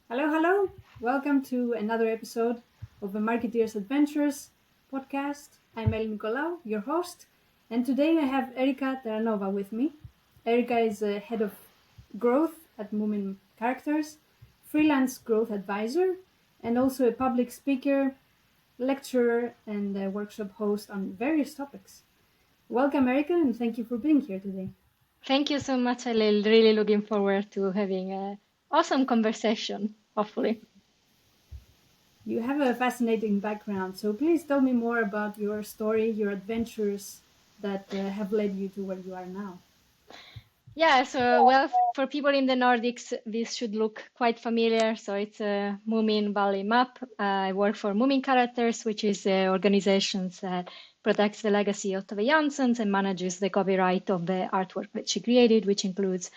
Hello, hello. Welcome to another episode of the Marketeers Adventures podcast. I'm El Nicolau, your host, and today I have Erica Terranova with me. Erica is head of growth at Moomin Characters, freelance growth advisor, and also a public speaker, lecturer, and a workshop host on various topics. Welcome, Erica, and thank you for being here today. Thank you so much, Alil. Really looking forward to having an awesome conversation, hopefully. You have a fascinating background, so please tell me more about your story, your adventures that have led you to where you are now. Yeah, so for people in the Nordics, this should look quite familiar. So it's a Moomin Valley map. I work for Moomin Characters, which is an organization that protects the legacy of Tove Janssens and manages the copyright of the artwork that she created, which includes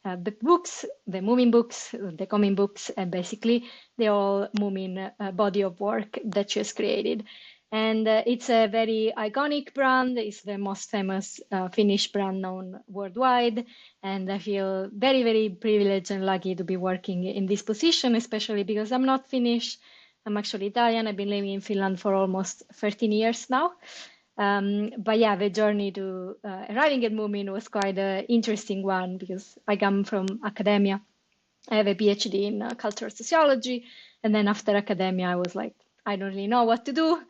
the books, the Moomin books, the comic books, and basically the whole Moomin body of work that she has created. And it's a very iconic brand. It's the most famous Finnish brand known worldwide. And I feel very, very privileged and lucky to be working in this position, especially because I'm not Finnish. I'm actually Italian. I've been living in Finland for almost 13 years now. But yeah, the journey to arriving at Moomin was quite an interesting one because I come from academia. I have a PhD in cultural sociology. And then after academia, I was like, I don't really know what to do.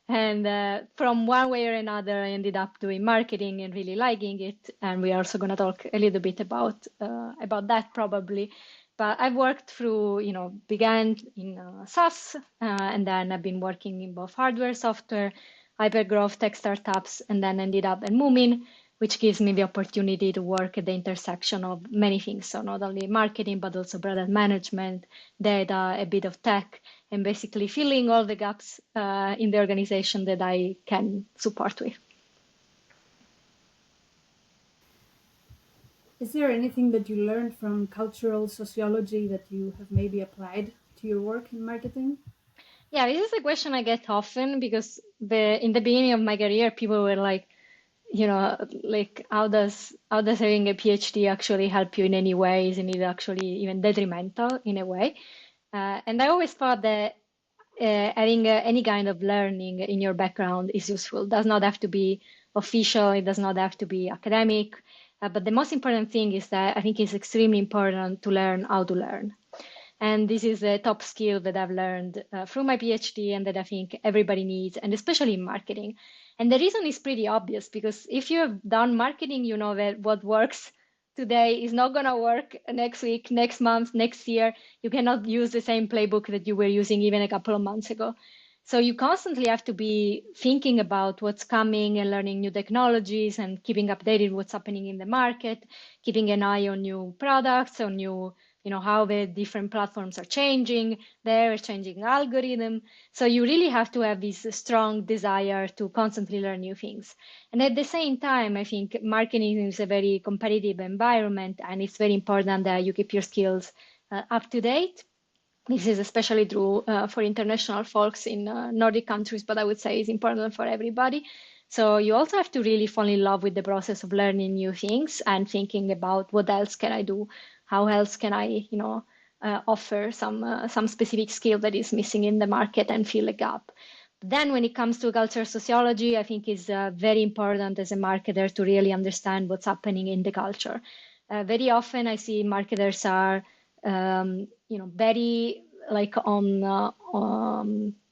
And from one way or another, I ended up doing marketing and really liking it. And we are also going to talk a little bit about that probably. But I've worked through, began in SaaS, and then I've been working in both hardware, software, hypergrowth tech startups, and then ended up at Moomin, which gives me the opportunity to work at the intersection of many things. So not only marketing, but also product management, data, a bit of tech, and basically filling all the gaps in the organization that I can support with. Is there anything that you learned from cultural sociology that you have maybe applied to your work in marketing? Yeah, this is a question I get often because in the beginning of my career, people were like, like how does having a PhD actually help you in any way? Isn't it actually even detrimental in a way? And I always thought that having any kind of learning in your background is useful. It does not have to be official. It does not have to be academic. But the most important thing is that I think it's extremely important to learn how to learn. And this is a top skill that I've learned through my PhD and that I think everybody needs, and especially in marketing. And the reason is pretty obvious because if you have done marketing, you know that what works today is not going to work next week, next month, next year. You cannot use the same playbook that you were using even a couple of months ago. So you constantly have to be thinking about what's coming and learning new technologies and keeping updated what's happening in the market, keeping an eye on new products, on new how the different platforms are changing, they're changing algorithm. So you really have to have this strong desire to constantly learn new things. And at the same time, I think marketing is a very competitive environment, and it's very important that you keep your skills up to date. This is especially true for international folks in Nordic countries, but I would say it's important for everybody. So you also have to really fall in love with the process of learning new things and thinking about what else can I do? How else can I, offer some specific skill that is missing in the market and fill a gap? Then when it comes to culture sociology, I think is very important as a marketer to really understand what's happening in the culture. Very often I see marketers are very like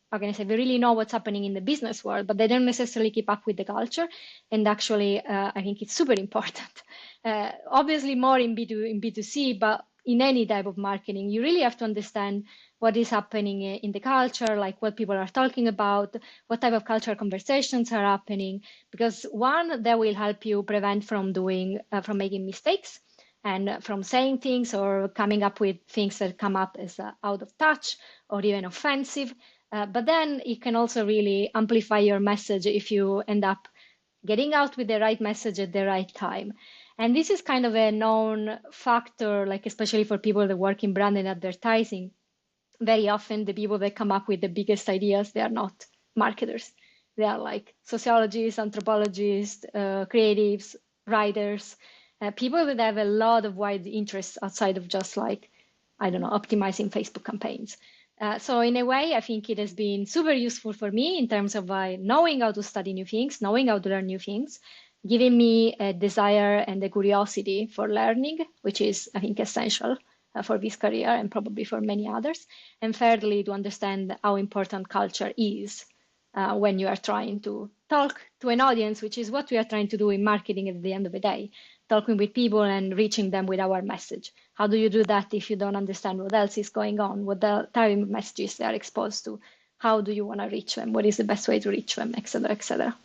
how can I say, they really know what's happening in the business world, but they don't necessarily keep up with the culture. And actually, I think it's super important. Obviously, more in B2C, but in any type of marketing, you really have to understand what is happening in the culture, like what people are talking about, what type of cultural conversations are happening, because one, that will help you prevent from making mistakes and from saying things or coming up with things that come up as out of touch or even offensive. But then it can also really amplify your message if you end up getting out with the right message at the right time. And this is kind of a known factor, like especially for people that work in brand and advertising. Very often the people that come up with the biggest ideas, they are not marketers. They are like sociologists, anthropologists, creatives, writers, people that have a lot of wide interests outside of just like I don't know, optimizing Facebook campaigns. So in a way, I think it has been super useful for me in terms of knowing how to study new things, knowing how to learn new things, giving me a desire and a curiosity for learning, which is, I think, essential for this career and probably for many others. And thirdly, to understand how important culture is when you are trying to talk to an audience, which is what we are trying to do in marketing at the end of the day, talking with people and reaching them with our message. How do you do that if you don't understand what else is going on, what the type of messages they are exposed to? How do you want to reach them? What is the best way to reach them, etc., etc.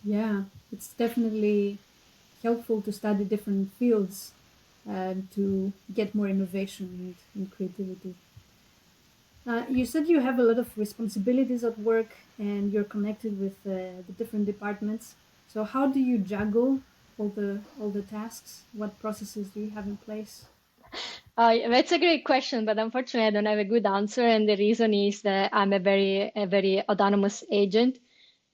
Yeah, it's definitely helpful to study different fields to get more innovation and creativity. You said you have a lot of responsibilities at work and you're connected with the different departments. So how do you juggle all the tasks? What processes do you have in place? That's a great question, but unfortunately, I don't have a good answer. And the reason is that I'm a very autonomous agent,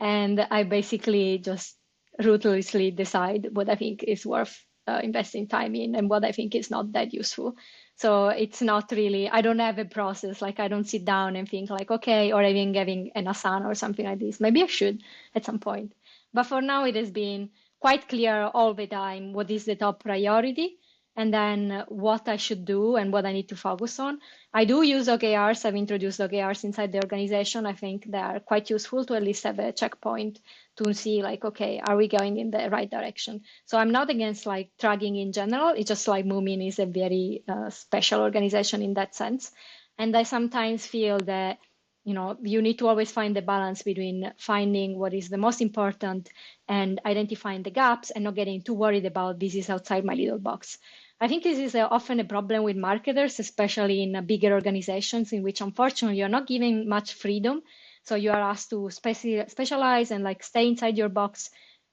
and I basically just ruthlessly decide what I think is worth investing time in and what I think is not that useful. So it's not really, I don't have a process. Like I don't sit down and think like, okay, or even having an asana or something like this. Maybe I should at some point. But for now, it has been quite clear all the time what is the top priority and then what I should do and what I need to focus on. I do use OKRs. I've introduced OKRs inside the organization. I think they are quite useful to at least have a checkpoint to see like, okay, are we going in the right direction? So I'm not against like tracking in general. It's just like Moomin is a very special organization in that sense. And I sometimes feel that you need to always find the balance between finding what is the most important and identifying the gaps and not getting too worried about this is outside my little box. I think this is often a problem with marketers, especially in bigger organizations in which unfortunately you're not given much freedom. So you are asked to specialize and like stay inside your box.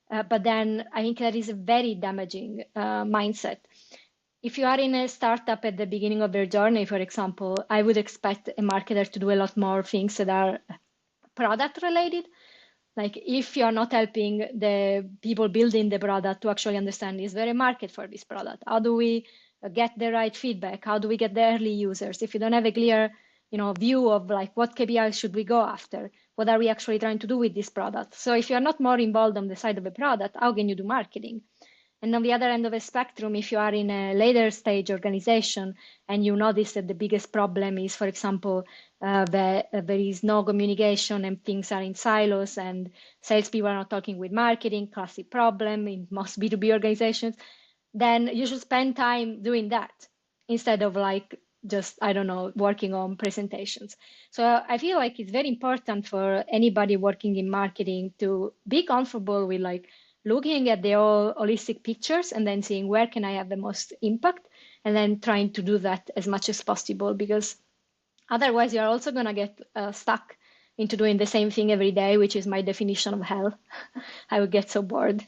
But then I think that is a very damaging mindset. If you are in a startup at the beginning of their journey, for example, I would expect a marketer to do a lot more things that are product related. Like if you're not helping the people building the product to actually understand is there a market for this product? How do we get the right feedback? How do we get the early users? If you don't have a clear, view of like what KPIs should we go after? What are we actually trying to do with this product? So if you're not more involved on the side of the product, how can you do marketing? And on the other end of the spectrum, if you are in a later stage organization and you notice that the biggest problem is, for example, that there is no communication and things are in silos and salespeople are not talking with marketing, classic problem in most B2B organizations, then you should spend time doing that instead of like just, I don't know, working on presentations. So I feel like it's very important for anybody working in marketing to be comfortable with like looking at the all holistic pictures and then seeing where can I have the most impact and then trying to do that as much as possible because otherwise you're also going to get stuck into doing the same thing every day, which is my definition of hell. I would get so bored.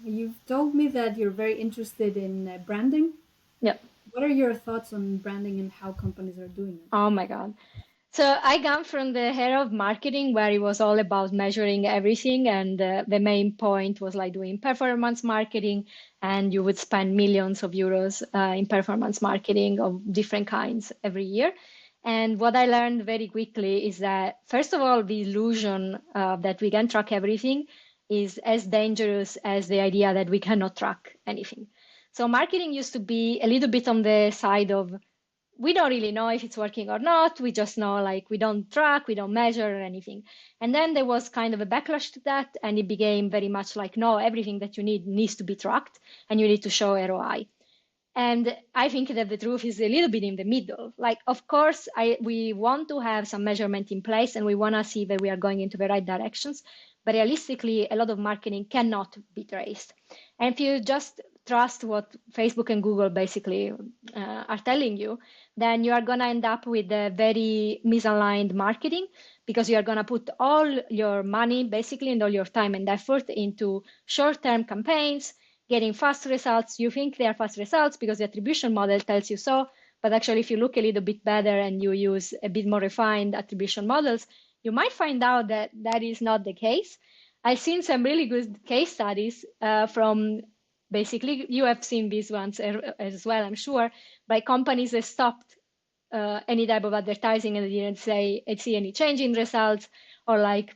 You've told me that you're very interested in branding. Yeah. What are your thoughts on branding and how companies are doing it? Oh my God. So I come from the era of marketing where it was all about measuring everything. And the main point was like doing performance marketing. And you would spend millions of euros in performance marketing of different kinds every year. And what I learned very quickly is that, first of all, the illusion that we can track everything is as dangerous as the idea that we cannot track anything. So marketing used to be a little bit on the side of we don't really know if it's working or not. We just know like we don't track, we don't measure or anything. And then there was kind of a backlash to that. And it became very much like, no, everything that you need needs to be tracked and you need to show ROI. And I think that the truth is a little bit in the middle. Like, of course, we want to have some measurement in place and we want to see that we are going into the right directions. But realistically, a lot of marketing cannot be traced. And if you just trust what Facebook and Google basically are telling you, then you are going to end up with a very misaligned marketing because you are going to put all your money basically and all your time and effort into short-term campaigns, getting fast results. You think they are fast results because the attribution model tells you so. But actually, if you look a little bit better and you use a bit more refined attribution models, you might find out that that is not the case. I've seen some really good case studies from basically, you have seen these ones as well, I'm sure, by companies that stopped any type of advertising and didn't see any change in results, or like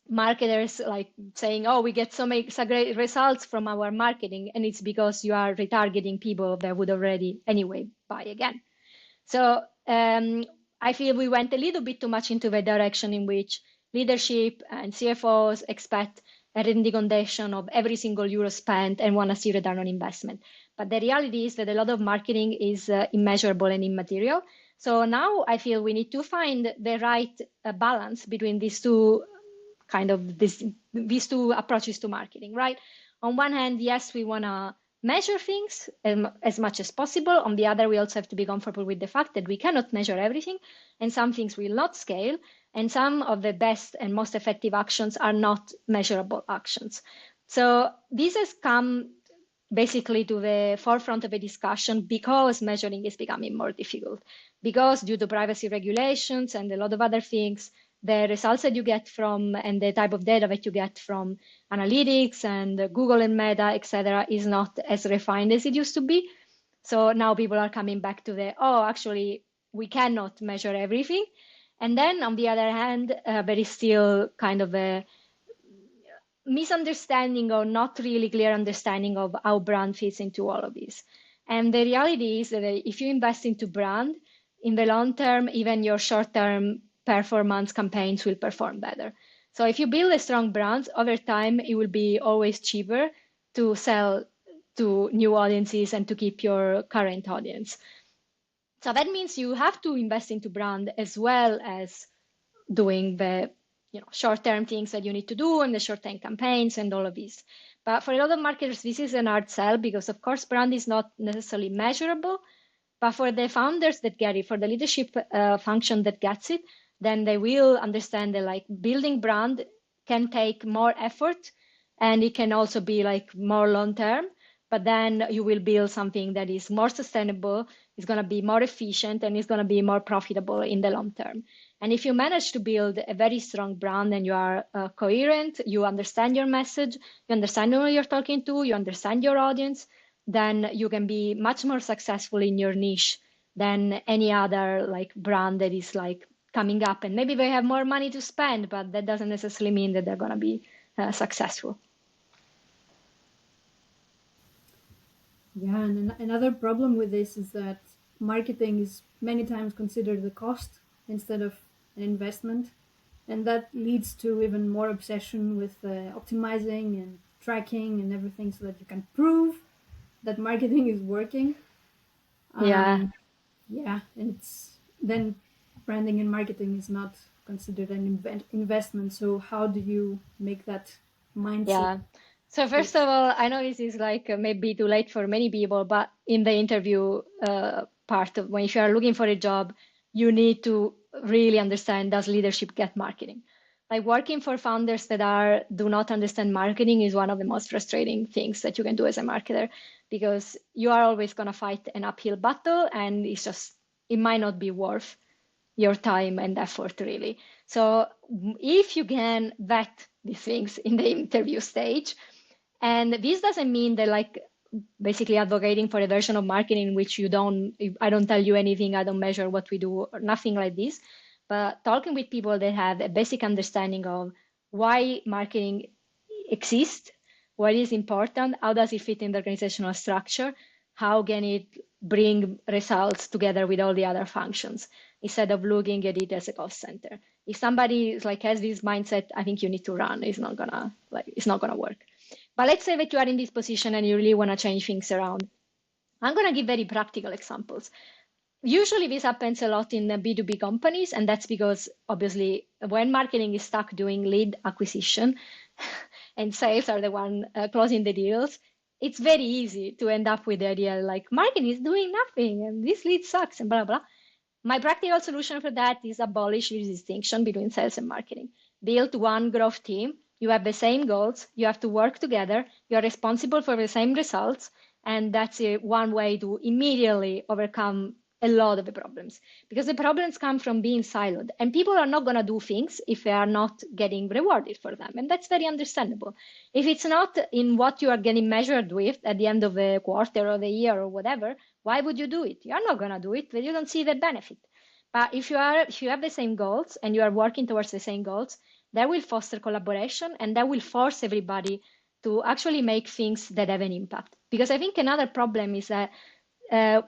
marketers like saying, oh, we get so great results from our marketing, and it's because you are retargeting people that would already anyway buy again. So I feel we went a little bit too much into the direction in which leadership and CFOs expect a recommendation of every single euro spent and want to see return on investment. But the reality is that a lot of marketing is immeasurable and immaterial. So now I feel we need to find the right balance between these two these two approaches to marketing, right? On one hand, yes, we want to measure things as much as possible. On the other, we also have to be comfortable with the fact that we cannot measure everything, and some things will not scale, and some of the best and most effective actions are not measurable actions. So this has come basically to the forefront of a discussion because measuring is becoming more difficult, because due to privacy regulations and a lot of other things, the results that you get from and the type of data that you get from analytics and Google and Meta, etc., is not as refined as it used to be. So now people are coming back to actually, we cannot measure everything. And then on the other hand, there is still kind of a misunderstanding or not really clear understanding of how brand fits into all of this. And the reality is that if you invest into brand, in the long term, even your short-term performance campaigns will perform better. So if you build a strong brand, over time, it will be always cheaper to sell to new audiences and to keep your current audience. So that means you have to invest into brand as well as doing the short-term things that you need to do and the short-term campaigns and all of this. But for a lot of marketers, this is an hard sell because, of course, brand is not necessarily measurable. But for the founders that get it, for the leadership function that gets it, then they will understand that like building brand can take more effort, and it can also be like more long-term. But then you will build something that is more sustainable, is going to be more efficient, and is going to be more profitable in the long term. And if you manage to build a very strong brand and you are coherent, you understand your message, you understand who you're talking to, you understand your audience, then you can be much more successful in your niche than any other like brand that is like coming up. And maybe they have more money to spend, but that doesn't necessarily mean that they're going to be successful. Yeah, and another problem with this is that marketing is many times considered a cost instead of an investment, and that leads to even more obsession with optimizing and tracking and everything so that you can prove that marketing is working. Yeah. Yeah, and then branding and marketing is not considered an investment. So how do you make that mindset? Yeah. So first of all, I know this is like maybe too late for many people, but in the interview part of when if you are looking for a job, you need to really understand, does leadership get marketing? Like working for founders that do not understand marketing is one of the most frustrating things that you can do as a marketer, because you are always going to fight an uphill battle, and it might not be worth your time and effort really. So if you can vet these things in the interview stage, and this doesn't mean that like basically advocating for a version of marketing in which I don't tell you anything, I don't measure what we do, or nothing like this, but talking with people that have a basic understanding of why marketing exists, what is important, how does it fit in the organizational structure, how can it bring results together with all the other functions, instead of looking at it as a cost center. If somebody has this mindset, I think you need to run. It's not gonna work. But let's say that you are in this position and you really want to change things around. I'm gonna give very practical examples. Usually this happens a lot in B2B companies, and that's because obviously when marketing is stuck doing lead acquisition and sales are the one closing the deals, it's very easy to end up with the idea like marketing is doing nothing and this lead sucks and blah, blah. My practical solution for that is abolish the distinction between sales and marketing. Build one growth team. You have the same goals. You have to work together. You are responsible for the same results. And that's one way to immediately overcome a lot of the problems, because the problems come from being siloed, and people are not going to do things if they are not getting rewarded for them, and that's very understandable. If it's not in what you are getting measured with at the end of the quarter or the year or whatever, why would you do it? You're not going to do it when you don't see the benefit. But if you have the same goals and you are working towards the same goals, that will foster collaboration, and that will force everybody to actually make things that have an impact. Because I think another problem is that uh,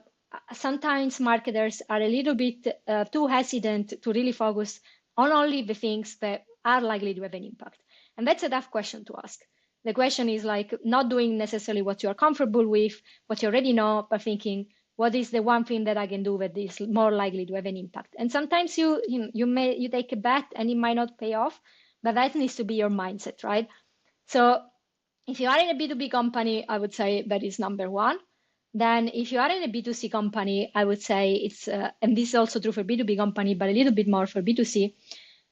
sometimes marketers are a little bit too hesitant to really focus on only the things that are likely to have an impact. And that's a tough question to ask. The question is like not doing necessarily what you're comfortable with, what you already know, but thinking, what is the one thing that I can do that is more likely to have an impact? And sometimes you take a bet and it might not pay off, but that needs to be your mindset, right? So if you are in a B2B company, I would say that is number one. Then if you are in a B2C company, I would say it's, and this is also true for B2B company, but a little bit more for B2C,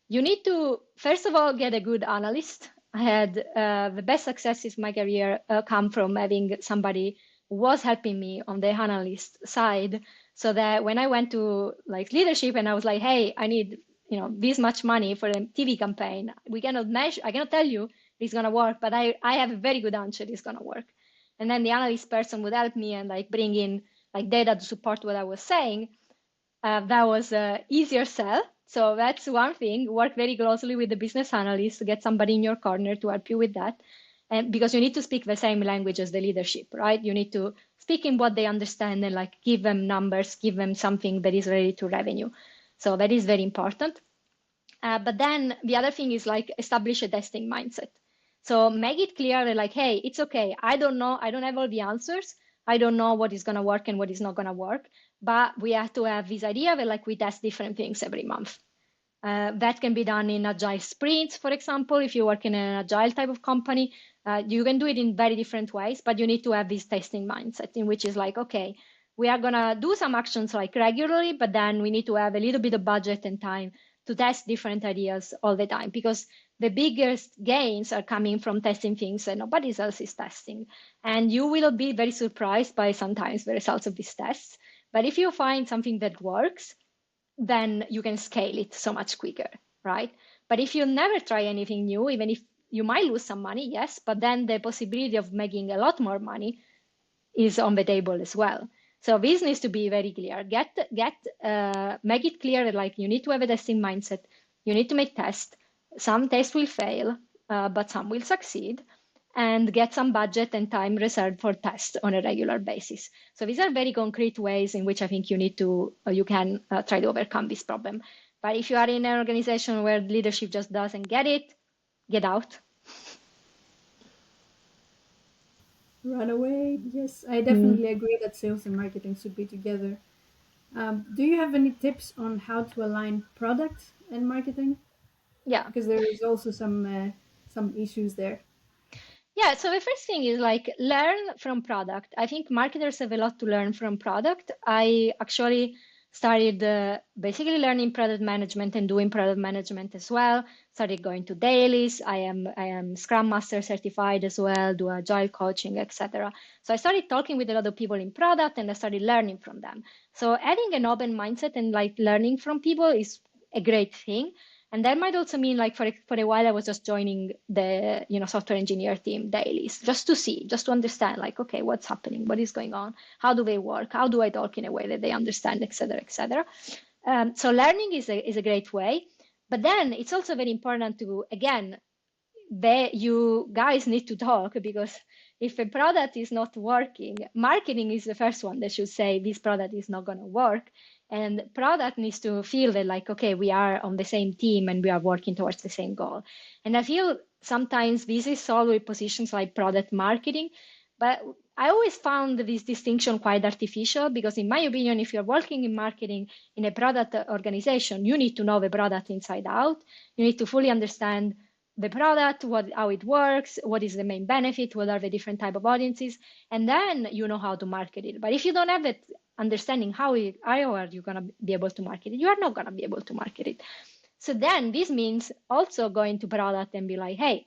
you need to, first of all, get a good analyst. I had the best successes in my career come from having somebody who was helping me on the analyst side, so that when I went to like leadership and I was like, hey, I need this much money for a TV campaign, we cannot measure, I cannot tell you it's going to work, but I have a very good answer it's going to work. And then the analyst person would help me and like bring in like data to support what I was saying. That was easier sell. So that's one thing. Work very closely with the business analyst to get somebody in your corner to help you with that. And because you need to speak the same language as the leadership, right? You need to speak in what they understand and like give them numbers, give them something that is related to revenue. So that is very important. But then the other thing is like establish a testing mindset. So make it clear that like, hey, it's okay. I don't know. I don't have all the answers. I don't know what is going to work and what is not going to work. But we have to have this idea that like we test different things every month. That can be done in agile sprints, for example. If you work in an agile type of company, you can do it in very different ways, but you need to have this testing mindset in which is like, okay, we are going to do some actions like regularly, but then we need to have a little bit of budget and time to test different ideas all the time, because the biggest gains are coming from testing things that nobody else is testing. And you will be very surprised by sometimes the results of these tests. But if you find something that works, then you can scale it so much quicker, right? But if you never try anything new, even if you might lose some money, yes, but then the possibility of making a lot more money is on the table as well. So this needs to be very clear. Make it clear that like you need to have a testing mindset. You need to make tests. Some tests will fail, but some will succeed. And get some budget and time reserved for tests on a regular basis. So these are very concrete ways in which I think you can try to overcome this problem. But if you are in an organization where leadership just doesn't get it, get out. Run away. Yes, I definitely agree that sales and marketing should be together. Do you have any tips on how to align product and marketing? Yeah. Because there is also some issues there. Yeah, so the first thing is like learn from product. I think marketers have a lot to learn from product. I actually started basically learning product management and doing product management as well. Started going to dailies. I am Scrum Master certified as well, do agile coaching, etc. So I started talking with a lot of people in product and I started learning from them. So having an open mindset and like learning from people is a great thing. And that might also mean like for a while I was just joining the software engineer team dailies just to see, just to understand like, okay, what's happening, what is going on, how do they work, how do I talk in a way that they understand, etc., etc. So learning is a great way, but then it's also very important to again, you guys need to talk, because if a product is not working, marketing is the first one that should say this product is not going to work. And product needs to feel that like, okay, we are on the same team and we are working towards the same goal. And I feel sometimes this is solved with positions like product marketing, but I always found this distinction quite artificial, because in my opinion, if you're working in marketing in a product organization, you need to know the product inside out. You need to fully understand the product, how it works, what is the main benefit, what are the different type of audiences, and then you know how to market it. But if you don't have that understanding, how are you going to be able to market it? You are not going to be able to market it. So then this means also going to product and be like, hey,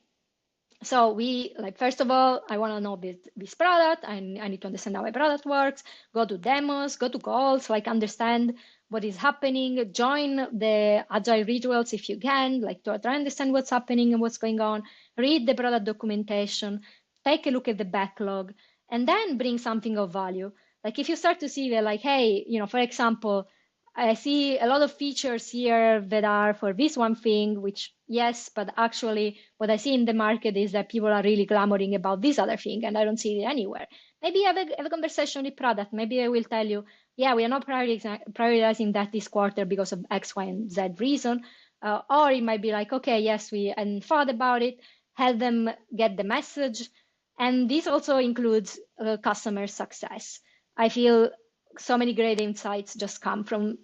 So we like, first of all, I want to know this product. I need to understand how my product works, go to demos, go to calls, like understand what is happening, join the agile rituals if you can, like to try to understand what's happening and what's going on, read the product documentation, take a look at the backlog, and then bring something of value. Like if you start to see that, like, hey, for example, I see a lot of features here that are for this one thing, which yes, but actually what I see in the market is that people are really clamoring about this other thing and I don't see it anywhere. Maybe have a conversation with product. Maybe I will tell you, yeah, we are not prioritizing that this quarter because of X, Y, and Z reason. Or it might be like, okay, yes, we hadn't thought about it, help them get the message. And this also includes customer success. I feel so many great insights just come from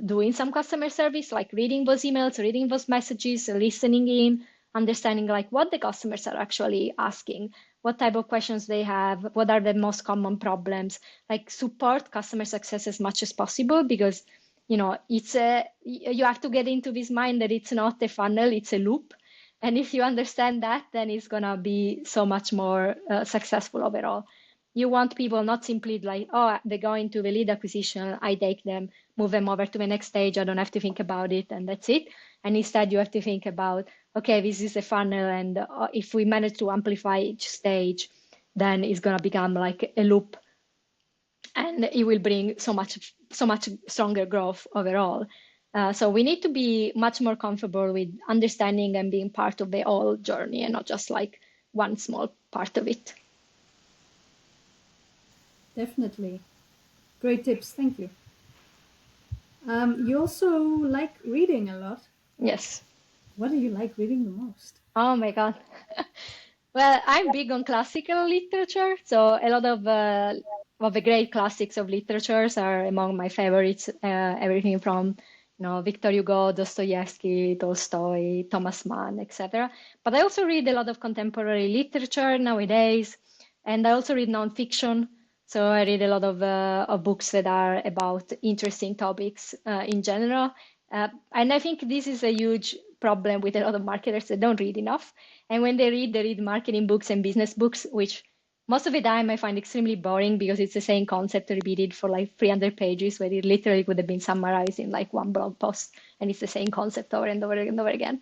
doing some customer service, like reading those emails, reading those messages, listening in, understanding like what the customers are actually asking, what type of questions they have, what are the most common problems, like support customer success as much as possible because it's you have to get into this mind that it's not a funnel, it's a loop. And if you understand that, then it's going to be so much more successful overall. You want people not simply like, oh, they go into the lead acquisition, I take them, move them over to the next stage, I don't have to think about it, and that's it. And instead, you have to think about, okay, this is a funnel, and if we manage to amplify each stage, then it's going to become like a loop, and it will bring so much stronger growth overall. So we need to be much more comfortable with understanding and being part of the whole journey and not just like one small part of it. Definitely. Great tips. Thank you. You also like reading a lot. Yes. What do you like reading the most? Oh my God. Well, I'm big on classical literature, so a lot of the great classics of literatures are among my favorites. Everything from, Victor Hugo, Dostoevsky, Tolstoy, Thomas Mann, etc. But I also read a lot of contemporary literature nowadays, and I also read nonfiction. So I read a lot of books that are about interesting topics in general. And I think this is a huge problem with a lot of marketers that don't read enough. And when they read marketing books and business books, which most of the time I find extremely boring because it's the same concept repeated for like 300 pages, where it literally could have been summarized in like one blog post, and it's the same concept over and over and over again.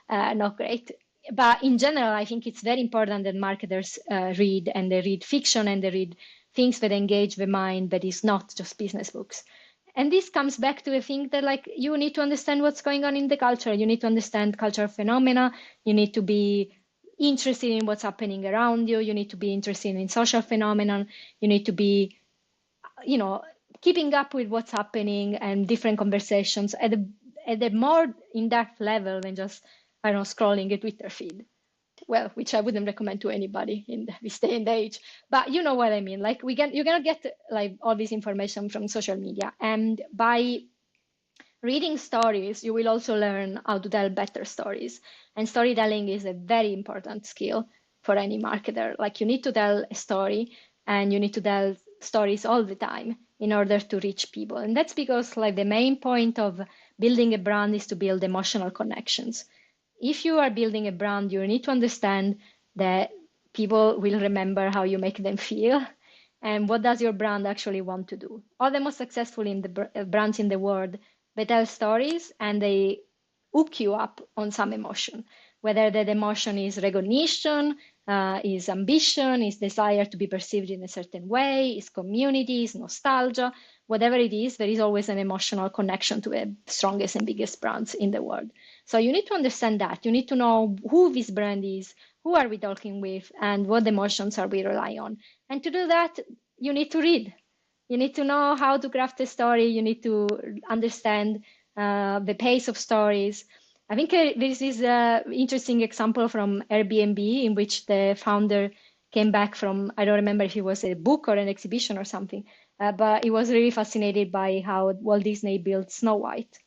Not great. But in general, I think it's very important that marketers read, and they read fiction, and they read things that engage the mind that is not just business books. And this comes back to the thing that like you need to understand what's going on in the culture. You need to understand cultural phenomena. You need to be interested in what's happening around you. You need to be interested in social phenomenon. You need to be, keeping up with what's happening and different conversations at a more in-depth level than just, I don't know, scrolling a Twitter feed. Well, which I wouldn't recommend to anybody in this day and age. But you know what I mean. Like you're gonna get like all this information from social media, and by reading stories, you will also learn how to tell better stories. And storytelling is a very important skill for any marketer. Like you need to tell a story, and you need to tell stories all the time in order to reach people. And that's because like the main point of building a brand is to build emotional connections. If you are building a brand, you need to understand that people will remember how you make them feel and what does your brand actually want to do. All the most successful in the brands in the world, they tell stories and they hook you up on some emotion, whether that emotion is recognition, is ambition, is desire to be perceived in a certain way, is community, is nostalgia, whatever it is, there is always an emotional connection to the strongest and biggest brands in the world. So you need to understand that. You need to know who this brand is, who are we talking with, and what emotions are we relying on. And to do that, you need to read. You need to know how to craft a story. You need to understand the pace of stories. I think this is an interesting example from Airbnb in which the founder came back from, I don't remember if it was a book or an exhibition or something, but he was really fascinated by how Walt Disney built Snow White,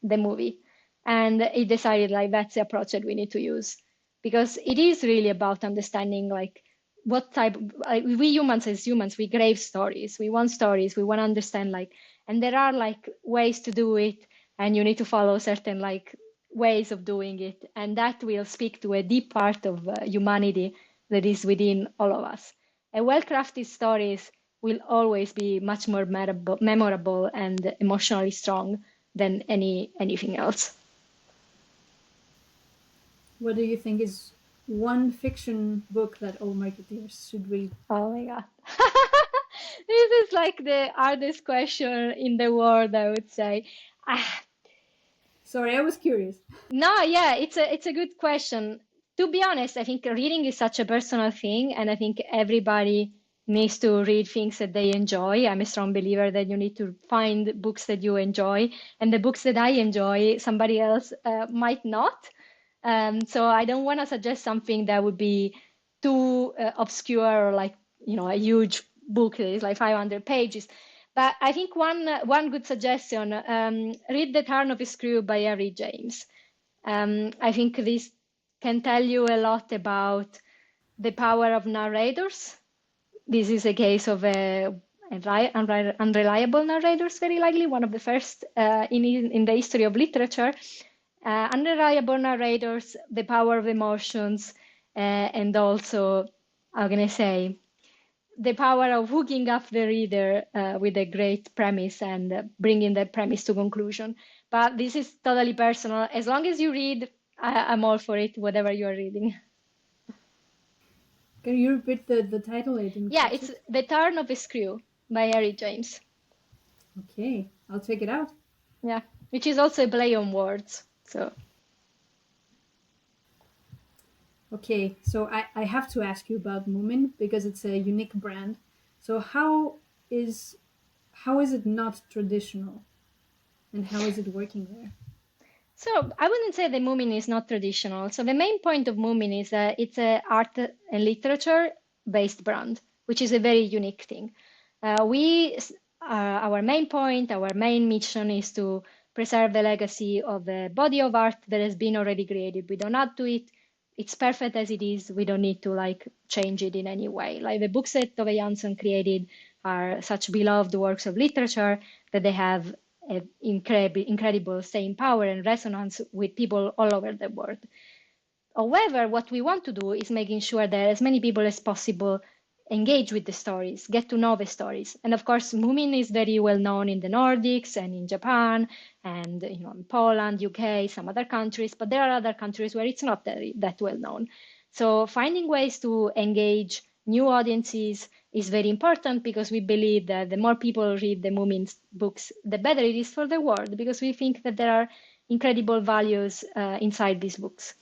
the movie. And he decided like that's the approach that we need to use because it is really about understanding like what type like, we humans as humans we crave stories, we want stories, we want to understand like, and there are like ways to do it, and you need to follow certain like ways of doing it, and that will speak to a deep part of humanity that is within all of us. A well-crafted stories will always be much more memorable and emotionally strong than anything else. What do you think is one fiction book that all marketeers should read? Oh my God. This is like the hardest question in the world, I would say. Ah, Sorry, I was curious. no, yeah, it's a good question. To be honest, I think reading is such a personal thing, and I think everybody needs to read things that they enjoy. I'm a strong believer that you need to find books that you enjoy, and the books that I enjoy, somebody else might not. So I don't want to suggest something that would be too obscure or like, a huge book that is like 500 pages. But I think one good suggestion, read The Turn of a Screw by Henry James. I think this can tell you a lot about the power of narrators. This is a case of unreliable narrators, very likely, one of the first in the history of literature. Unreliable narrators, the power of emotions, and also, how can I say, the power of hooking up the reader with a great premise and bringing that premise to conclusion. But this is totally personal. As long as you read, I'm all for it, whatever you're reading. Can you repeat the title? I didn't Yeah, catch it's it. The Turn of a Screw by Harry James. Okay, I'll check it out. Yeah, which is also a play on words. So, Okay, so I have to ask you about Moomin because it's a unique brand. So is how is it not traditional, and how is it working there? so I wouldn't say the Moomin is not traditional. So the main point of Moomin is that it's a art and literature based brand, which is a very unique thing. Our main point, our main mission is to preserve the legacy of a body of art that has been already created. We don't add to it. It's perfect as it is. We don't need to like change it in any way. Like the books that Tove Jansson created are such beloved works of literature that they have incredible staying power and resonance with people all over the world. However, what we want to do is making sure that as many people as possible engage with the stories, get to know the stories. And of course, Moomin is very well known in the Nordics and in Japan and in Poland, UK, some other countries, but there are other countries where it's not that well known. So finding ways to engage new audiences is very important because we believe that the more people read the Moomin books, the better it is for the world because we think that there are incredible values inside these books.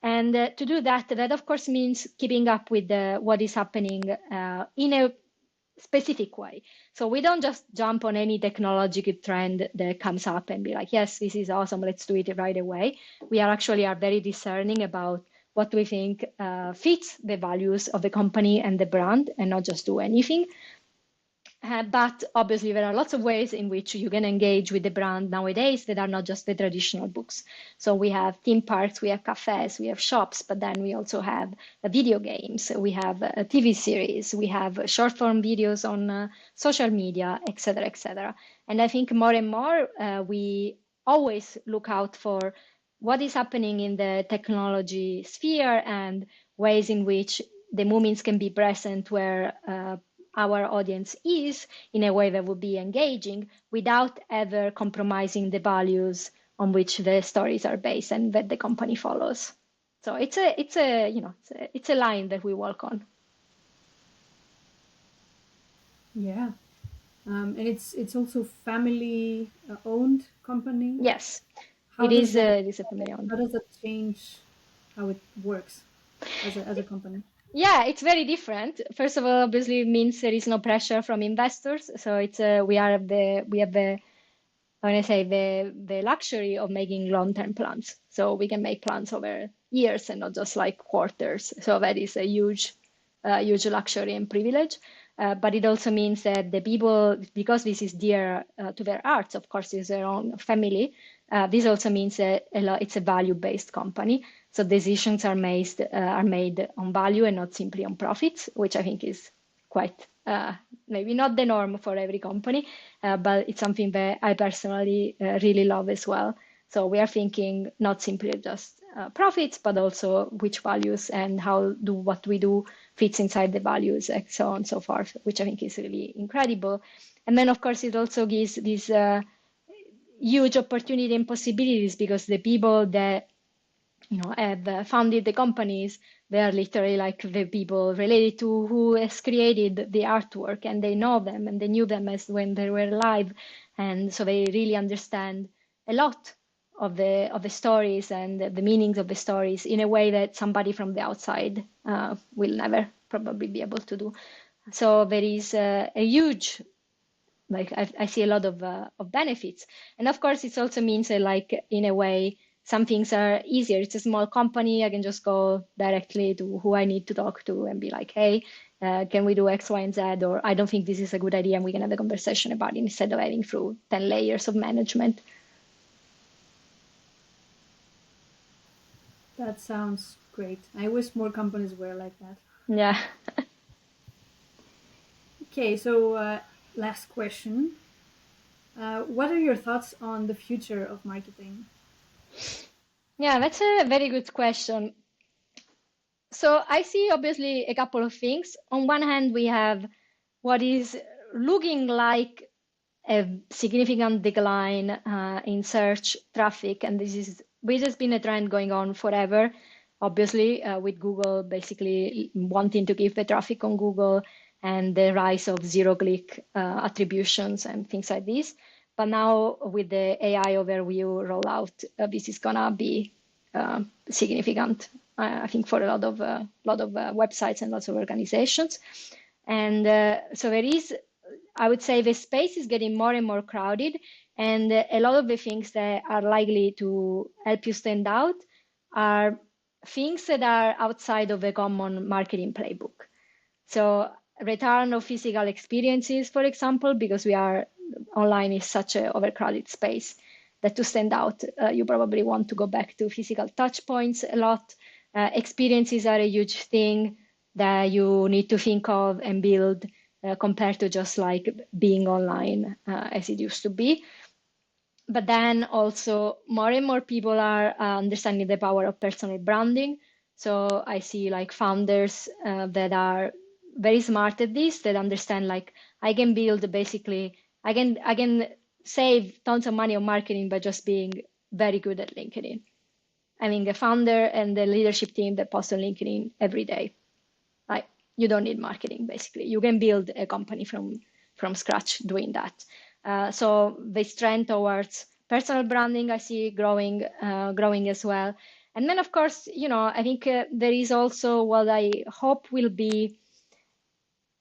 And to do that, that of course means keeping up with what is happening in a specific way. So we don't just jump on any technological trend that comes up and be like, yes, this is awesome, let's do it right away. We are very discerning about what we think fits the values of the company and the brand and not just do anything. But obviously, there are lots of ways in which you can engage with the brand nowadays that are not just the traditional books. So we have theme parks, we have cafes, we have shops, but then we also have video games, we have a TV series, we have short form videos on social media, etc., etc. And I think more and more we always look out for what is happening in the technology sphere and ways in which the Moomins can be present where our audience is in a way that would be engaging without ever compromising the values on which the stories are based and that the company follows. So it's a line that we walk on. Yeah, and it's also family owned company. Yes, How does that it is a family owned. how does that change how it works as a company? Yeah, it's very different. First of all, obviously, it means there is no pressure from investors. So we have the I want to say the luxury of making long-term plans. So we can make plans over years and not just like quarters. So that is a huge luxury and privilege. But it also means that the people, because this is dear to their hearts, of course, is their own family. This also means that it's a value-based company. So decisions are made on value and not simply on profits, which I think is quite maybe not the norm for every company, but it's something that I personally really love as well. So we are thinking not simply just profits, but also which values and how do what we do fits inside the values, and so on and so forth, which I think is really incredible. And then, of course, it also gives these huge opportunity and possibilities, because the people that have founded the companies, they are literally like the people related to who has created the artwork, and they know them and they knew them as when they were alive, and so they really understand a lot of the stories and the meanings of the stories in a way that somebody from the outside will never probably be able to do. So there is a huge, like I see a lot of benefits, and of course it also means that, like, in a way, some things are easier. It's a small company. I can just go directly to who I need to talk to and be like, hey, can we do X, Y, and Z? Or I don't think this is a good idea, and we can have a conversation about it instead of having through 10 layers of management. That sounds great. I wish more companies were like that. Yeah. Okay, so last question. What are your thoughts on the future of marketing? Yeah, that's a very good question. So I see obviously a couple of things. On one hand, we have what is looking like a significant decline in search traffic, and which has been a trend going on forever. Obviously, with Google basically wanting to give the traffic on Google, and the rise of zero-click attributions and things like this. But now with the AI overview rollout, this is gonna be significant, I think, for a lot of websites and lots of organizations. And so there is, I would say, the space is getting more and more crowded, and a lot of the things that are likely to help you stand out are things that are outside of a common marketing playbook. So return of physical experiences, for example, because we are online is such an overcrowded space that to stand out, you probably want to go back to physical touch points a lot. Experiences are a huge thing that you need to think of and build compared to just like being online as it used to be. But then also more and more people are understanding the power of personal branding. So I see like founders that are very smart at this, that understand like I can build basically, I can save tons of money on marketing by just being very good at LinkedIn. I mean, the founder and the leadership team that post on LinkedIn every day. Like, you don't need marketing, basically. You can build a company from scratch doing that. So the trend towards personal branding, I see growing as well. And then, of course, I think there is also what I hope will be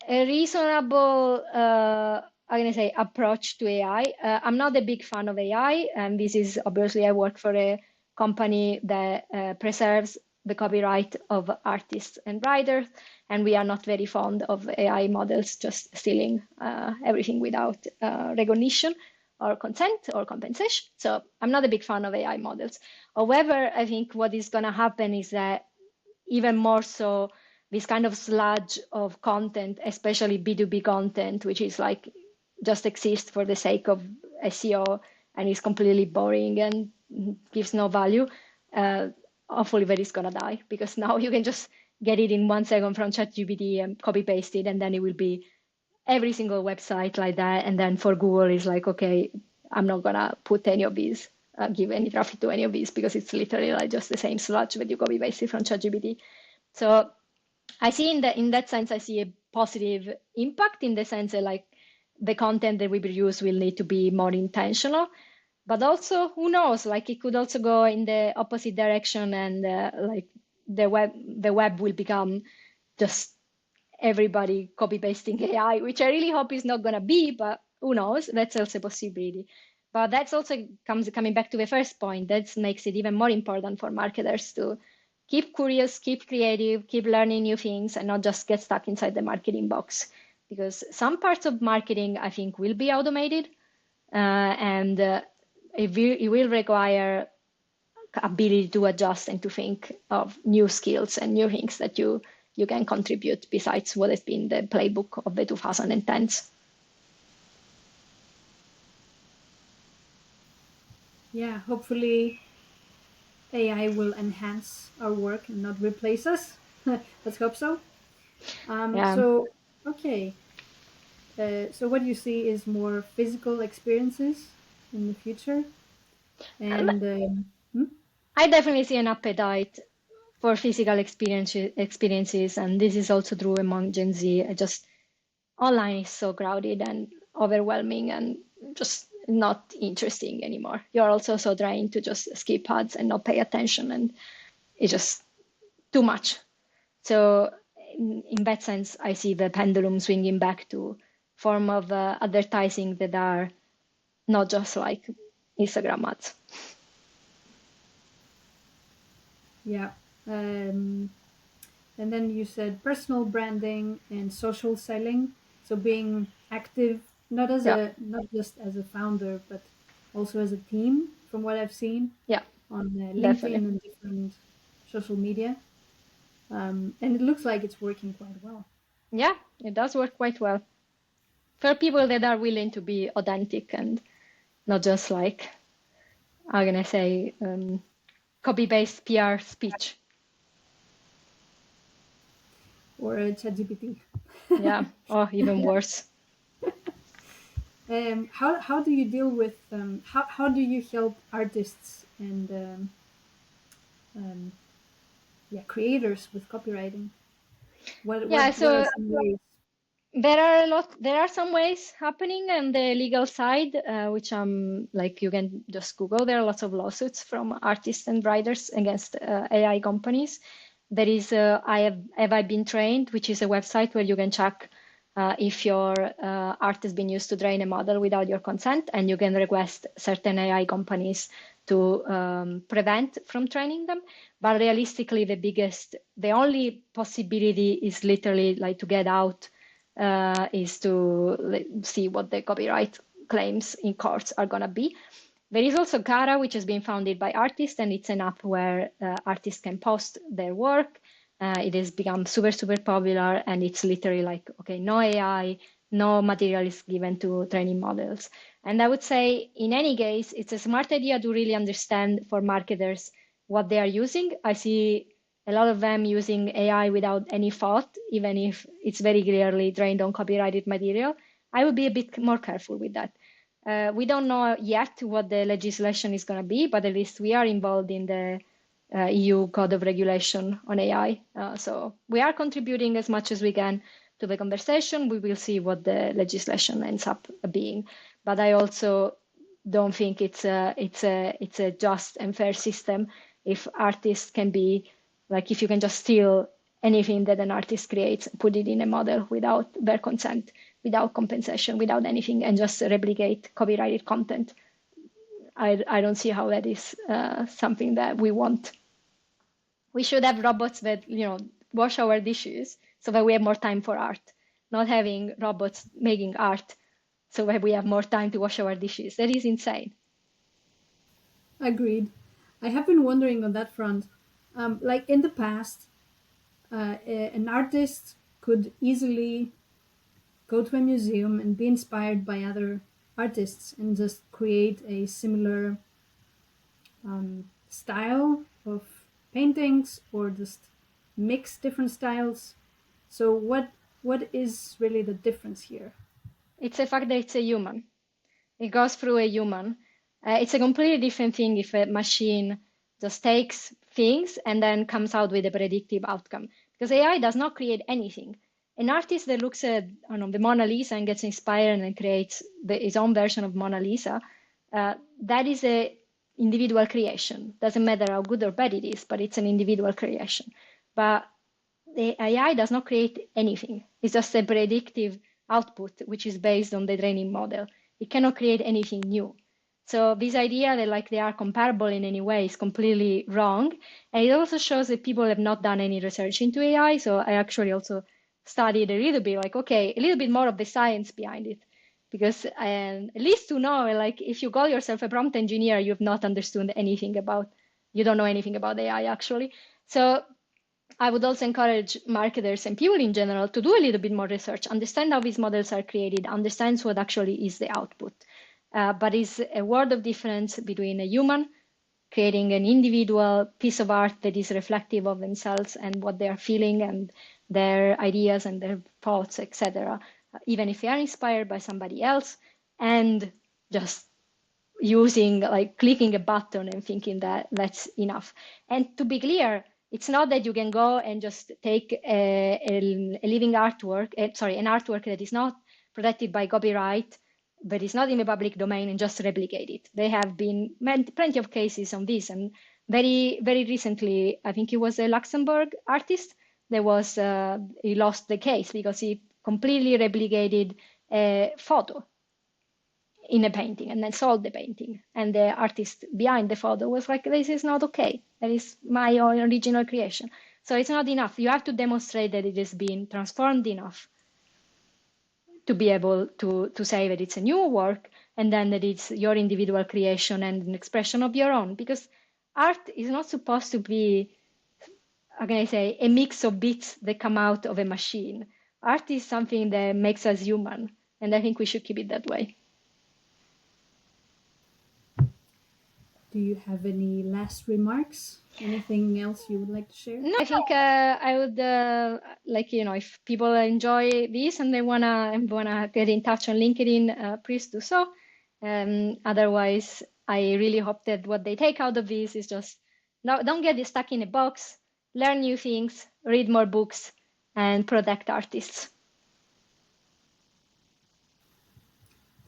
a reasonable, I'm going to say, approach to AI. I'm not a big fan of AI, and this is obviously I work for a company that preserves the copyright of artists and writers, and we are not very fond of AI models just stealing everything without recognition or consent or compensation. So I'm not a big fan of AI models. However, I think what is going to happen is that even more so, this kind of sludge of content, especially B2B content, which is like just exists for the sake of SEO and is completely boring and gives no value, hopefully that is gonna die, because now you can just get it in 1 second from ChatGPT and copy paste it, and then it will be every single website like that. And then for Google, it's like, okay, I'm not gonna put any of these, give any traffic to any of these, because it's literally like just the same sludge that you copy paste from ChatGPT. So I see in that sense, I see a positive impact, in the sense that like the content that we produce will need to be more intentional. But also, who knows? Like, it could also go in the opposite direction, and like the web will become just everybody copy pasting AI, which I really hope is not gonna be. But who knows? That's also a possibility. But that's also coming back to the first point. That makes it even more important for marketers to keep curious, keep creative, keep learning new things, and not just get stuck inside the marketing box. Because some parts of marketing, I think, will be automated, and it will require ability to adjust and to think of new skills and new things that you can contribute besides what has been the playbook of the 2010s. Yeah, hopefully AI will enhance our work and not replace us. Let's hope so. Yeah. So, okay. So what you see is more physical experiences in the future, Um, and hmm? I definitely see an appetite for physical experiences, and this is also true among Gen Z. I just online is so crowded and overwhelming and just not interesting anymore. You're also so trying to just skip ads and not pay attention, and it's just too much. So in that sense, I see the pendulum swinging back to form of advertising that are not just like Instagram ads. Yeah. Um, and then you said personal branding and social selling. So being active, Yeah, not just as a founder, but also as a team. From what I've seen yeah, on LinkedIn definitely. and different social media, and it looks like it's working quite well. Yeah, it does work quite well for people that are willing to be authentic and not just like, how can I say, copy-paste PR speech. Or ChatGPT. Yeah, or even worse. How do you deal with how do you help artists and um, yeah creators with copywriting? Yeah, What are so some ways? there are some ways happening on the legal side, which like you can just Google. There are lots of lawsuits from artists and writers against AI companies. There is have I been trained, which is a website where you can check if your art has been used to train a model without your consent, and you can request certain AI companies to prevent from training them. But realistically, the only possibility is literally like to get out is to see what the copyright claims in courts are going to be. There is also Gara, which has been founded by artists, and it's an app where artists can post their work. It has become super, super popular, and it's literally like, okay, no AI, no material is given to training models. And I would say, in any case, it's a smart idea to really understand for marketers what they are using. I see a lot of them using AI without any thought, even if it's very clearly trained on copyrighted material. I would be a bit more careful with that. We don't know yet what the legislation is going to be, but at least we are involved in the EU Code of Regulation on AI. So we are contributing as much as we can to the conversation. We will see what the legislation ends up being. But I also don't think it's a just and fair system if artists can be like if you can just steal anything that an artist creates, put it in a model without their consent, without compensation, without anything, and just replicate copyrighted content. I don't see how that is something that we want. We should have robots that, wash our dishes so that we have more time for art, not having robots making art so that we have more time to wash our dishes. That is insane. Agreed. I have been wondering on that front. Like in the past, an artist could easily go to a museum and be inspired by other artists and just create a similar style of paintings or just mix different styles. So what is really the difference here? It's the fact that it's a human. It goes through a human. It's a completely different thing if a machine just takes things and then comes out with a predictive outcome. Because AI does not create anything. An artist that looks at I don't know, the Mona Lisa and gets inspired and creates his own version of Mona Lisa, that is a individual creation. Doesn't matter how good or bad it is, but it's an individual creation. But the AI does not create anything. It's just a predictive output, which is based on the training model. It cannot create anything new. So this idea that like they are comparable in any way is completely wrong. And it also shows that people have not done any research into AI. So I actually also studied a little bit, like, okay, a little bit more of the science behind it. Because at least to know, like, if you call yourself a prompt engineer, you've not understood anything about, you don't know anything about AI actually. So I would also encourage marketers and people in general to do a little bit more research, understand how these models are created, understand what actually is the output. but it's a world of difference between a human creating an individual piece of art that is reflective of themselves and what they are feeling and their ideas and their thoughts, etc., even if they are inspired by somebody else, and just using like clicking a button and thinking that that's enough. And to be clear, it's not that you can go and just take a living artwork, an artwork that is not protected by copyright, but is not in the public domain, and just replicate it. There have been plenty of cases on this, and very, very recently, I think it was a Luxembourg artist, he lost the case because he completely replicated a photo in a painting and then sold the painting. And the artist behind the photo was like, this is not okay. That is my own original creation. So it's not enough. You have to demonstrate that it has been transformed enough to be able to say that it's a new work and then that it's your individual creation and an expression of your own. Because art is not supposed to be, how can I say, a mix of bits that come out of a machine. Art is something that makes us human. And I think we should keep it that way. Do you have any last remarks? Anything else you would like to share? No, I think I would if people enjoy this and they wanna get in touch on LinkedIn, please do so. Otherwise, I really hope that what they take out of this is just don't get stuck in a box, learn new things, read more books, and protect artists.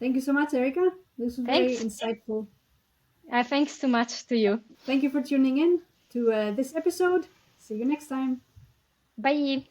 Thank you so much, Erica. This was very Thanks. insightful. Thanks so much to you. Thank you for tuning in to this episode. See you next time. Bye.